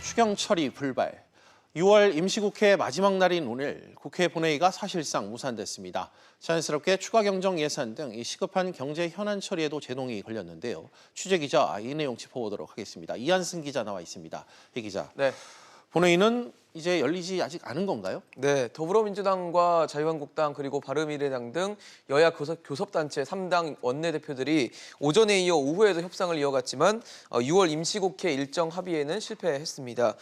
추경 처리 불발. 6월 임시국회 마지막 날인 오늘 국회 본회의가 사실상 무산됐습니다. 자연스럽게 추가 경정 예산 등 이 시급한 경제 현안 처리에도 제동이 걸렸는데요. 취재 기자 이 내용 짚어보도록 하겠습니다. 이한승 기자 나와 있습니다. 이 기자. 네. 본회의는 이제 열리지 아직 않은 건가요? 네, 더불어민주당과 자유한국당 그리고 바른미래당 등 여야 교섭단체 3당 원내대표들이 오전에 이어 오후에도 협상을 이어갔지만 6월 임시국회 일정 합의에는 실패했습니다.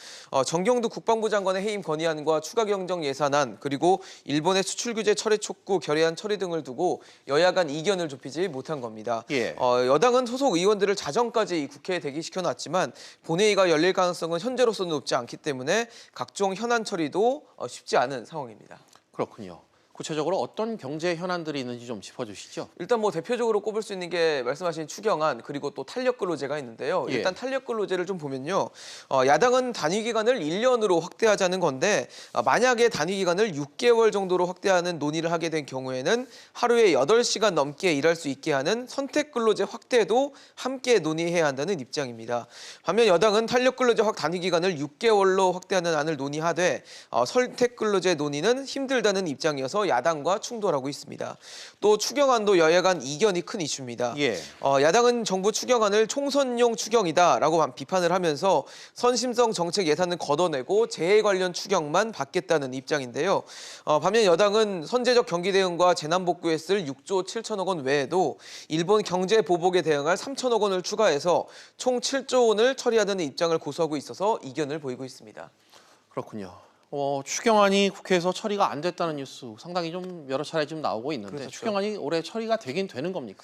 정경두 국방부 장관의 해임 건의안과 추가 경정 예산안 그리고 일본의 수출 규제 철회 촉구 결의안 처리 등을 두고 여야 간 이견을 좁히지 못한 겁니다. 예. 여당은 소속 의원들을 자정까지 국회에 대기시켜놨지만 본회의가 열릴 가능성은 현재로서는 높지 않기 때문에 각종 현안 처리도 쉽지 않은 상황입니다. 그렇군요. 구체적으로 어떤 경제 현안들이 있는지 좀 짚어주시죠. 일단 대표적으로 꼽을 수 있는 게 말씀하신 추경안 그리고 또 탄력근로제가 있는데요. 예. 일단 탄력근로제를 좀 보면요. 야당은 단위기간을 1년으로 확대하자는 건데 만약에 단위기간을 6개월 정도로 확대하는 논의를 하게 된 경우에는 하루에 8시간 넘게 일할 수 있게 하는 선택근로제 확대도 함께 논의해야 한다는 입장입니다. 반면 여당은 탄력근로제 단위기간을 6개월로 확대하는 안을 논의하되 선택근로제 논의는 힘들다는 입장이어서 야당과 충돌하고 있습니다. 또 추경안도 여야 간 이견이 큰 이슈입니다. 예. 야당은 정부 추경안을 총선용 추경이다라고 비판을 하면서 선심성 정책 예산은 걷어내고 재해 관련 추경만 받겠다는 입장인데요. 반면 여당은 선제적 경기 대응과 재난 복구에 쓸 6조 7천억 원 외에도 일본 경제 보복에 대응할 3천억 원을 추가해서 총 7조 원을 처리하자는 입장을 고수하고 있어서 이견을 보이고 있습니다. 그렇군요. 추경안이 국회에서 처리가 안 됐다는 뉴스 상당히 좀 여러 차례 좀 나오고 있는데 그렇죠. 추경안이 올해 처리가 되긴 되는 겁니까?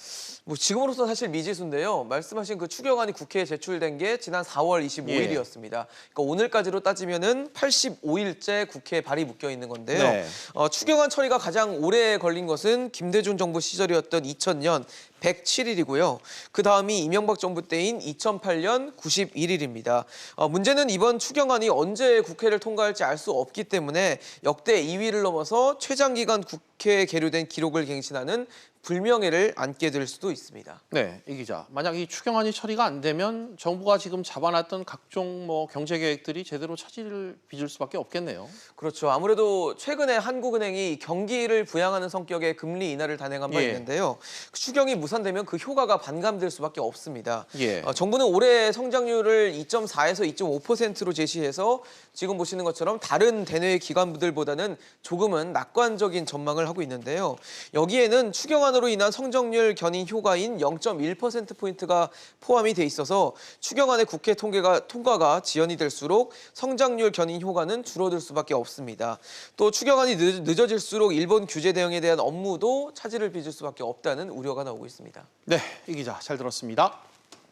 지금으로서 사실 미지수인데요. 말씀하신 그 추경안이 국회에 제출된 게 지난 4월 25일이었습니다. 그러니까 오늘까지로 따지면은 85일째 국회에 발이 묶여 있는 건데요. 네. 추경안 처리가 가장 오래 걸린 것은 김대중 정부 시절이었던 2000년 107일이고요. 그 다음이 이명박 정부 때인 2008년 91일입니다. 문제는 이번 추경안이 언제 국회를 통과할지 알 수 없기 때문에 역대 2위를 넘어서 최장기간 국회에 계류된 기록을 갱신하는 불명예를 안게 될 수도 있습니다. 네, 이 기자. 만약 이 추경안이 처리가 안 되면 정부가 지금 잡아놨던 각종 경제 계획들이 제대로 차질을 빚을 수밖에 없겠네요. 그렇죠. 아무래도 최근에 한국은행이 경기를 부양하는 성격의 금리 인하를 단행한 바 예. 있는데요. 추경이 무산되면 그 효과가 반감될 수밖에 없습니다. 예. 정부는 올해 성장률을 2.4에서 2.5%로 제시해서 지금 보시는 것처럼 다른 대내 기관들보다는 조금은 낙관적인 전망을 하고 있는데요. 여기에는 추경안으로 인한 성장률 견인 효과인 0.1%포인트가 포함이 돼 있어서 추경안의 국회 통과가 지연이 될수록 성장률 견인 효과는 줄어들 수밖에 없습니다. 또 추경안이 늦어질수록 일본 규제 대응에 대한 업무도 차질을 빚을 수밖에 없다는 우려가 나오고 있습니다. 네, 이 기자 잘 들었습니다.